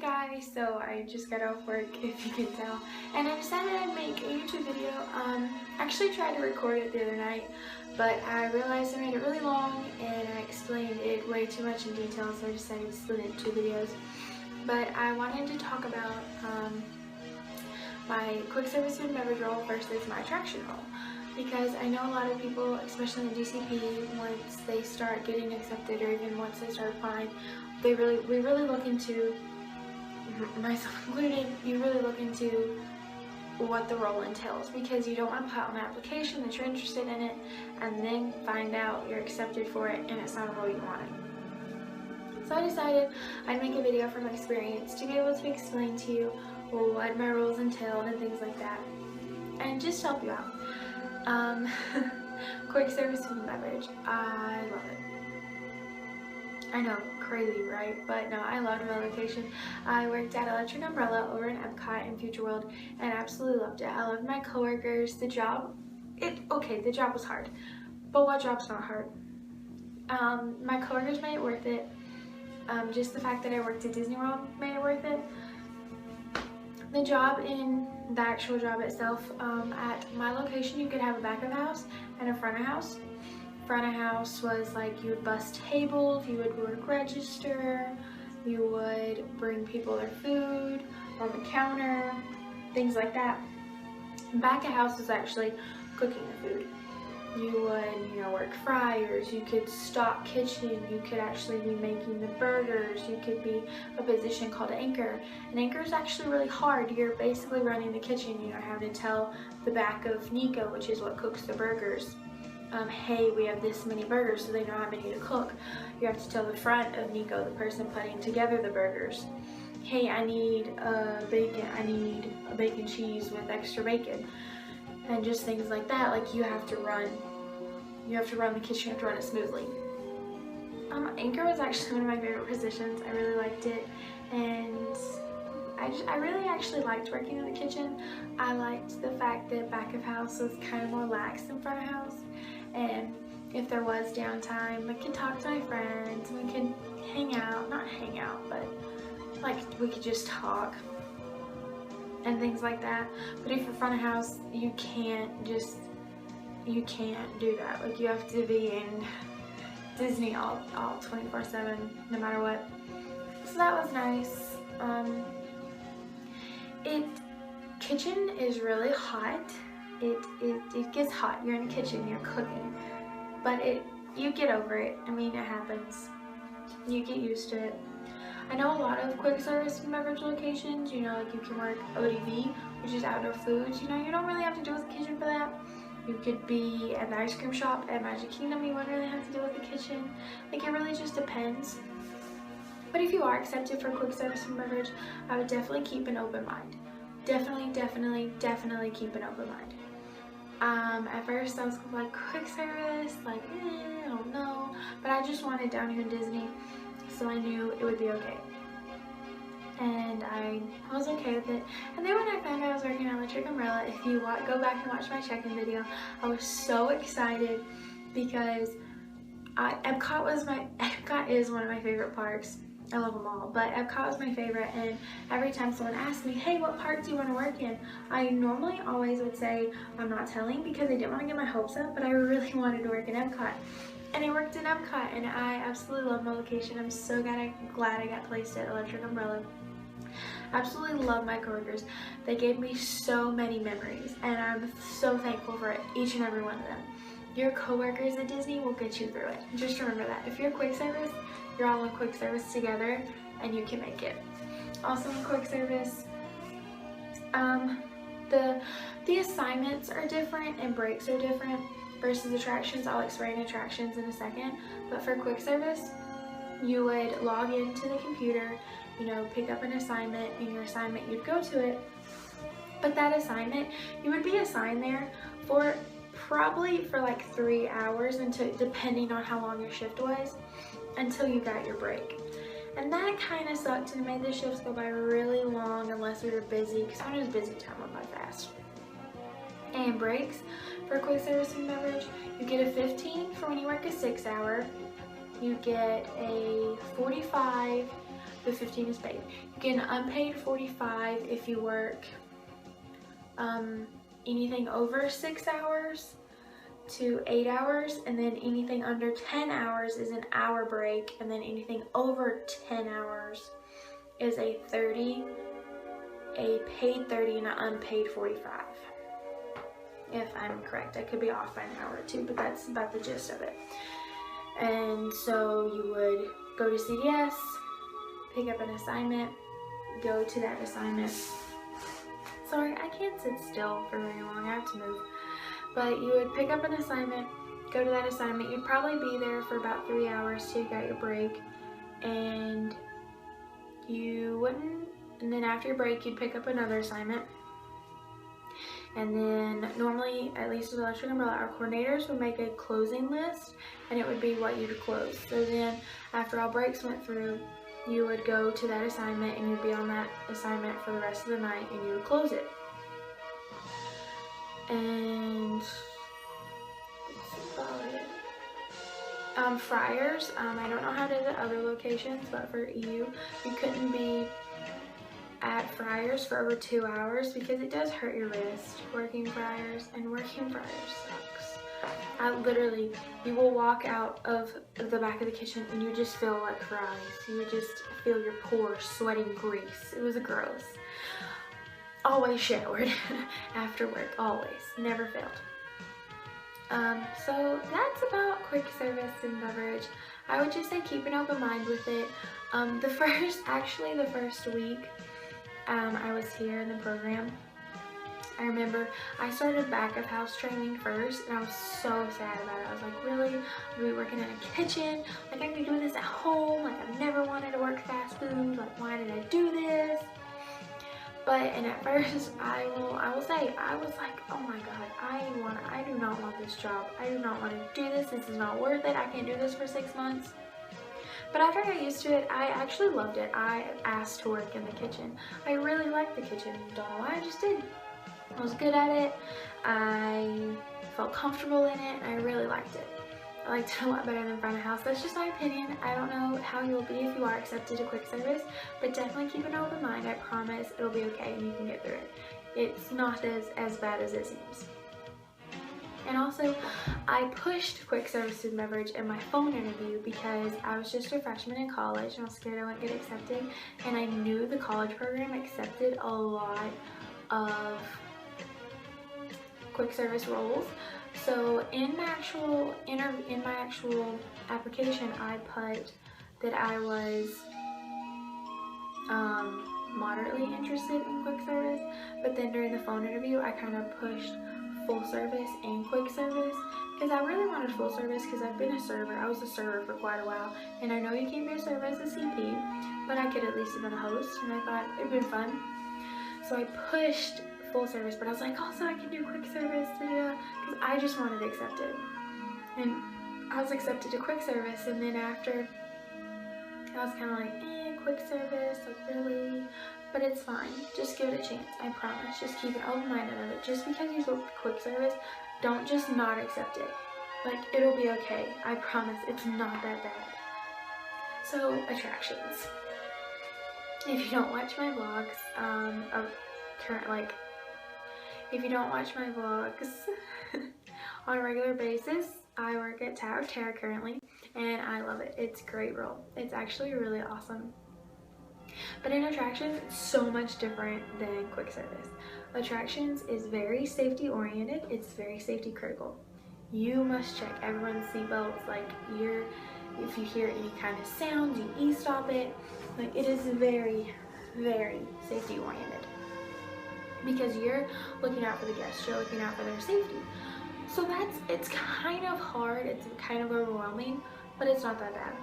guys, so I just got off work, if you can tell, and I decided I'd make a YouTube video. Actually tried to record it the other night, but I realized I made it really long and I explained it way too much in detail, so I decided to split it into 2 videos. But I wanted to talk about my quick service food and beverage role versus my attraction role. Because I know a lot of people, especially in DCP, once they start getting accepted or even once they start applying, we really look into, myself included, you really look into what the role entails, because you don't want to put out an application that you're interested in it and then find out you're accepted for it and it's not a role you wanted. So I decided I'd make a video from experience to be able to explain to you what my roles entailed and things like that, and just help you out. Quick service food and beverage, I love it. I know, crazy, right? But no, I loved my location. I worked at Electric Umbrella over in Epcot and Future World and absolutely loved it. I loved my coworkers. The job was hard, but what job's not hard? My coworkers made it worth it. Just the fact that I worked at Disney World made it worth it. The job, in the actual job itself, at my location you could have a back of house and a front of house. Front of house was like you would bus tables, you would work register, you would bring people their food on the counter, things like that. Back of house was actually cooking the food. You would, work fryers, you could stock kitchen, you could actually be making the burgers, you could be a position called anchor. An anchor is actually really hard. You're basically running the kitchen, having to tell the back of Nico, which is what cooks the burgers, hey, we have this many burgers, so they know how many to cook. You have to tell the front of Nico, the person putting together the burgers, hey, I need bacon, I need a bacon cheese with extra bacon. And just things like that. Like you have to run the kitchen, you have to run it smoothly. Anchor was actually one of my favorite positions. I really liked it, and I really actually liked working in the kitchen. I liked the fact that back of house was kind of more lax than front of house, and if there was downtime, I could talk to my friends, we could not hang out, but like we could just talk and things like that. But if you're front of house, you can't do that. Like you have to be in Disney all 24/7, no matter what. So that was nice. Kitchen is really hot. It gets hot. You're in the kitchen, you're cooking, but you get over it. I mean, it happens. You get used to it. I know a lot of quick service and beverage locations, like you can work ODV, which is outdoor foods. You don't really have to deal with the kitchen for that. You could be at the ice cream shop at Magic Kingdom, you wouldn't really have to deal with the kitchen. Like, it really just depends. But if you are accepted for quick service and beverage, I would definitely keep an open mind. Definitely keep an open mind. At first I was like, quick service, like, I don't know. But I just wanted down here in Disney, so I knew it would be okay. And I was okay with it. And then when I found out I was working at Electric Umbrella, if you go back and watch my check-in video, I was so excited because Epcot is one of my favorite parks. I love them all, but Epcot was my favorite, and every time someone asked me, hey, what park do you want to work in? I normally always would say I'm not telling, because I didn't want to get my hopes up, but I really wanted to work in Epcot. And I worked in Epcot, and I absolutely love my location. I'm so glad I got placed at Electric Umbrella. Absolutely love my coworkers. They gave me so many memories, and I'm so thankful for each and every one of them. Your coworkers at Disney will get you through it. Just remember that. If you're quick service, you're all in quick service together, and you can make it. Also in quick service, the assignments are different and breaks are different versus attractions. I'll explain attractions in a second, but for quick service, you would log into the computer, pick up an assignment, and your assignment, you'd go to it, but that assignment, you would be assigned there for probably for like 3 hours, depending on how long your shift was, until you got your break. And that kind of sucked, and it made the shifts go by really long unless we were busy, because when it was busy, time went by fast. And breaks for quick service and beverage, you get a 15 for when you work a 6 hour, you get a 45 The 15 is paid. You get an unpaid 45 if you work anything over 6 hours to 8 hours, and then anything under 10 hours is an hour break, and then anything over 10 hours is a paid 30 and an unpaid 45. If I'm correct, I could be off by an hour or two, but that's about the gist of it. And so you would go to CDS, pick up an assignment, go to that assignment. Sorry, I can't sit still for very long, I have to move. But you would pick up an assignment, go to that assignment. You'd probably be there for about 3 hours till you got your break, and then after your break, you'd pick up another assignment. And then normally, at least at Electric Umbrella, our coordinators would make a closing list, and it would be what you'd close. So then after all breaks went through, you would go to that assignment, and you'd be on that assignment for the rest of the night, and you would close it. And that's about it. Fryers, I don't know how to do the other locations, but for EU, you couldn't be at Fryers for over 2 hours because it does hurt your wrist working Fryers, and working Fryers sucks. You will walk out of the back of the kitchen and you just feel like fries. You would just feel your pores sweating grease. It was gross. Always showered after work, always, never failed. So that's about quick service and beverage. I would just say keep an open mind with it. The first week I was here in the program, I remember I started back of house training first, and I was so sad about it. I was like, really? I'll be working in a kitchen? Like, I could do this at home? Like, I've never wanted to work fast food. Like, why did I do this? And at first, I will say, I was like, oh my god, I do not want this job. I do not want to do this. This is not worth it. I can't do this for 6 months. But after I got used to it, I actually loved it. I asked to work in the kitchen. I really liked the kitchen. Don't know why, I just did. I was good at it. I felt comfortable in it. I really liked it. I liked it a lot better than front of house. That's just my opinion. I don't know how you'll be if you are accepted to quick service, but definitely keep an open mind. I promise it'll be okay and you can get through it. It's not as bad as it seems. And also, I pushed quick service and beverage in my phone interview because I was just a freshman in college and I was scared I wouldn't get accepted. And I knew the college program accepted a lot of quick service roles. So in my actual application, I put that I was moderately interested in quick service, but then during the phone interview, I kind of pushed full service and quick service because I really wanted full service because I've been a server. I was a server for quite a while, and I know you can't be a server as a CP, but I could at least have been a host, and I thought it'd been fun. So I pushed full service, but I was like, also I can do quick service, because I just wanted accepted. And I was accepted to quick service, and then after, I was kind of like, quick service, like really? But it's fine. Just give it a chance. I promise. Just keep an open mind of it. Just because you go quick service, don't just not accept it. Like, it'll be okay. I promise. It's not that bad. So, attractions. If you don't watch my vlogs, if you don't watch my vlogs on a regular basis, I work at Tower of Terror currently, and I love it. It's a great role. It's actually really awesome. But in attractions, it's so much different than quick service. Attractions is very safety oriented. It's very safety critical. You must check everyone's seatbelts. Like, if you hear any kind of sounds, you e-stop it. Like, it is very, very safety oriented. Because you're looking out for the guests, you're looking out for their safety. So it's kind of hard, it's kind of overwhelming, but it's not that bad.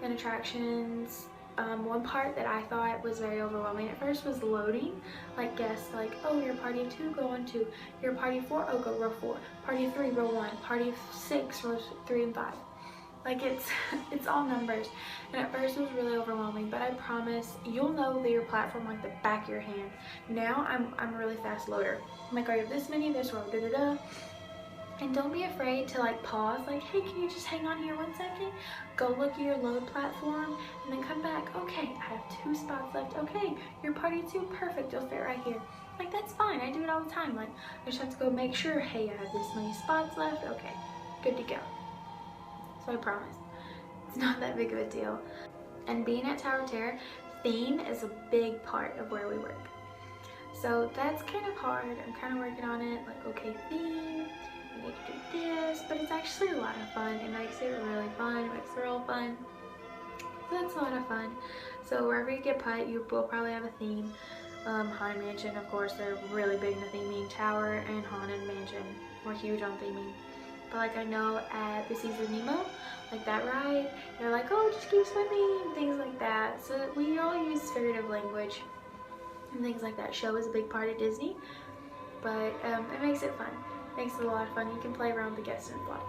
In attractions, one part that I thought was very overwhelming at first was loading. Like guests, like, oh, you're party 2, go on 2. You're party 4, oh, go row 4. Party 3, row 1. Party 6, rows 3 and 5. Like, it's all numbers. And at first it was really overwhelming, but I promise you'll know your platform like the back of your hand. Now I'm a really fast loader. I'm like, oh, you have this many, this row, da da da. And don't be afraid to like pause, like, hey, can you just hang on here 1 second? Go look at your load platform and then come back. Okay, I have 2 spots left. Okay, your party 2, perfect, you'll fit right here. Like, that's fine, I do it all the time. Like, I just have to go make sure, hey, I have this many spots left. Okay, good to go. So I promise, it's not that big of a deal. And being at Tower of Terror, theme is a big part of where we work. So that's kind of hard. I'm kind of working on it, like, okay, theme, I need to do this, but it's actually a lot of fun. It makes it really fun, it makes it real fun. So that's a lot of fun. So wherever you get put, you will probably have a theme. Haunted Mansion, of course, they're really big into theming. Tower and Haunted Mansion, we're huge on theming. But like I know at the Seas of Nemo, like that ride, they're like, oh, just keep swimming, and things like that. So we all use figurative language and things like that. Show is a big part of Disney, but it makes it fun. It makes it a lot of fun. You can play around with the guests and it's a lot of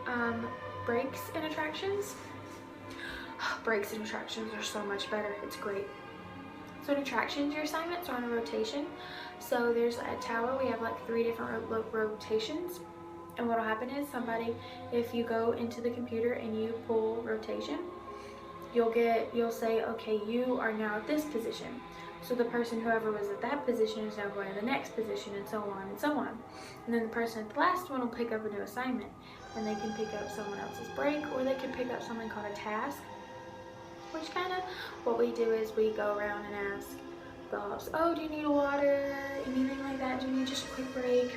fun. Breaks and attractions. Breaks and attractions are so much better. It's great. So in attractions, your assignments are on a rotation. So there's at Tower, we have like 3 different rotations. And what will happen is if you go into the computer and you pull rotation, you'll say, okay, you are now at this position. So the person, whoever was at that position, is now going to the next position, and so on and so on. And then the person at the last one will pick up a new assignment, and they can pick up someone else's break, or they can pick up something called a task, which kind of what we do is we go around and ask the hops, oh, do you need water, anything like that, do you need just a quick break?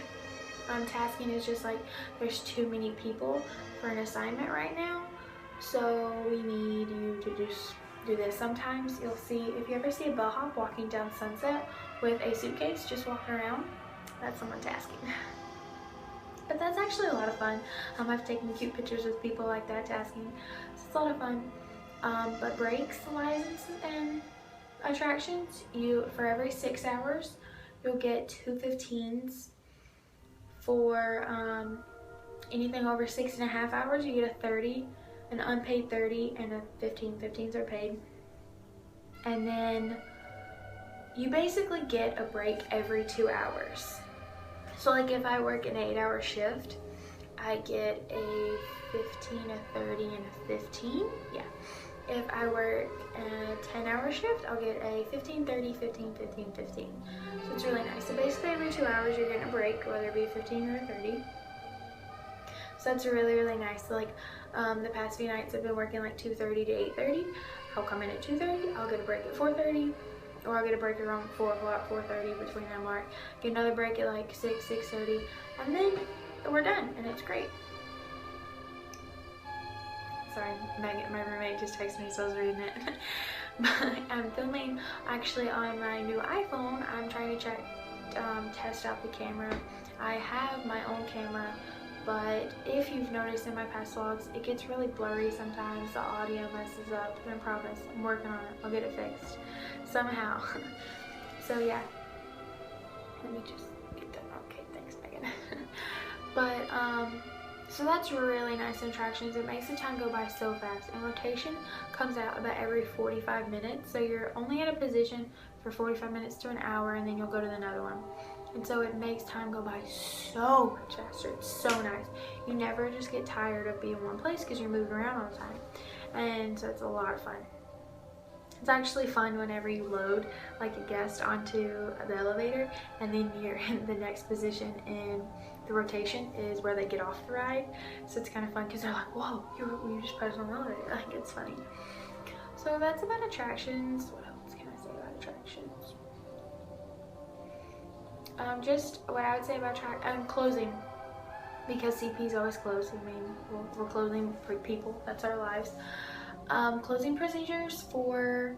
Tasking is just like, there's too many people for an assignment right now, so we need you to just do this. Sometimes you'll see, if you ever see a bellhop walking down Sunset with a suitcase just walking around, that's someone tasking. But that's actually a lot of fun. I've taken cute pictures with people like that tasking, so it's a lot of fun. But breaks wise and attractions, for every 6 hours, you'll get 2 15s. For anything over 6.5 hours, you get a 30, an unpaid 30, and a 15. 15s are paid. And then you basically get a break every 2 hours. So like if I work an 8-hour shift, I get a 15, a 30, and a 15. Yeah. If I work a 10-hour shift, I'll get a 15, 30, 15, 15, 15. So it's really nice. So basically every 2 hours you're getting a break, whether it be 15 or 30. So that's really, really nice. So like the past few nights I've been working like 2:30 to 8:30. I'll come in at 2:30, I'll get a break at 4:30, or I'll get a break around 4 o'clock, 4:30 between that mark. Get another break at like 6, 6:30, and then we're done, and it's great. Sorry, Megan, my roommate just texted me, so I was reading it. But I'm filming actually on my new iPhone. I'm trying to test out the camera. I have my own camera, but if you've noticed in my past vlogs, it gets really blurry sometimes. The audio messes up, and I promise, I'm working on it. I'll get it fixed somehow. So yeah, let me just get that. Okay, thanks, Megan. But so that's really nice in attractions. It makes the time go by so fast. And rotation comes out about every 45 minutes. So you're only at a position for 45 minutes to an hour, and then you'll go to another one. And so it makes time go by so much faster. It's so nice. You never just get tired of being in one place because you're moving around all the time. And so it's a lot of fun. It's actually fun whenever you load like a guest onto the elevator, and then you're in the next position in the rotation is where they get off the ride. So it's kind of fun because they're like, whoa, you just pressed on the elevator. Like, it's funny. So that's about attractions. What else can I say about attractions? Just what I would say about closing, because CP is always closed. I mean, we're closing for people. That's our lives. Closing procedures for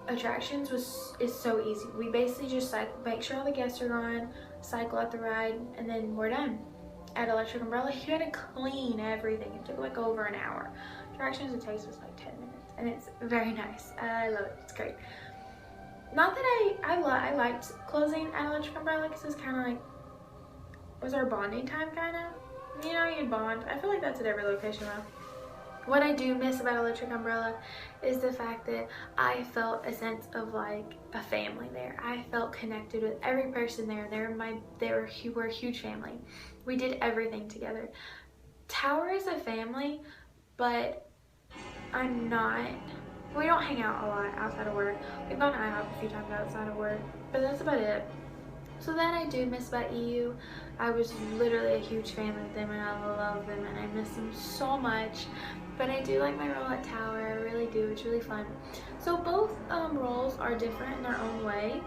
attractions is so easy. We basically just make sure all the guests are gone, cycle out the ride, and then we're done. At Electric Umbrella, you gotta clean everything. It took like over an hour. Attractions, it takes us like 10 minutes, and it's very nice. I love it. It's great. Not that I liked closing at Electric Umbrella because it's kind of like, was our bonding time kind of, you know, you'd bond. I feel like that's at every location though. What I do miss about Electric Umbrella is the fact that I felt a sense of like a family there. I felt connected with every person there. We're a huge family. We did everything together. Tower is a family, but we don't hang out a lot outside of work. We've gone IHOP a few times outside of work, but that's about it. So that I do miss about EU. I was literally a huge fan of them and I love them and I miss them so much. But I do like my role at Tower, I really do, it's really fun. So both roles are different in their own way.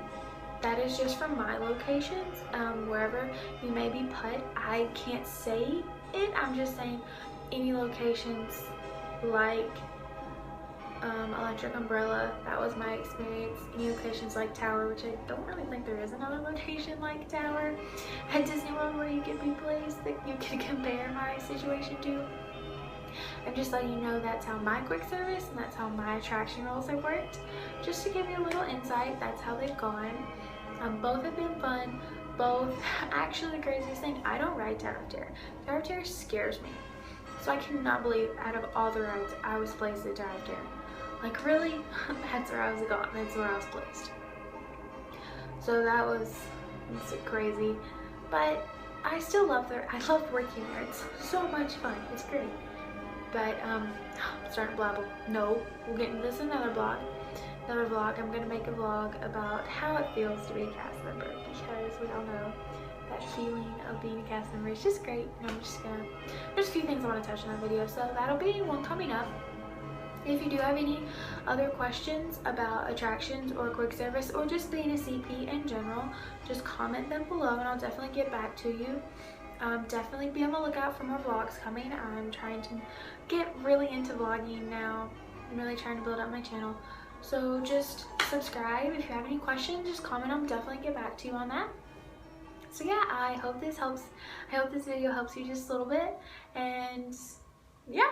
That is just from my locations. Wherever you may be put, I can't say it, I'm just saying any locations like Electric Umbrella, that was my experience. Any locations like Tower, which I don't really think there is another location like Tower at Disney World where you can be placed that you can compare my situation to. I'm just letting you know that's how my quick service and that's how my attraction roles have worked. Just to give you a little insight, that's how they've gone. Both have been fun. Both, actually the craziest thing, I don't ride Tower of Terror. Tower of Terror scares me. So I cannot believe out of all the rides I was placed at Tower of Terror. Like really? That's where I was gone. That's where I was placed. So that was crazy. But I still love I love working there. It's so much fun. It's great. But I'm starting to blabble. No, we'll get into this in another vlog. I'm gonna make a vlog about how it feels to be a cast member, because we all know that feeling of being a cast member is just great. And there's a few things I want to touch on that video, so that'll be one coming up. If you do have any other questions about attractions or quick service or just being a CP in general, just comment them below and I'll definitely get back to you. Definitely be on the lookout for more vlogs coming. I'm trying to get really into vlogging now. I'm really trying to build up my channel. So just subscribe. If you have any questions, just comment. I'll definitely get back to you on that. So yeah, I hope this helps. I hope this video helps you just a little bit. And yeah.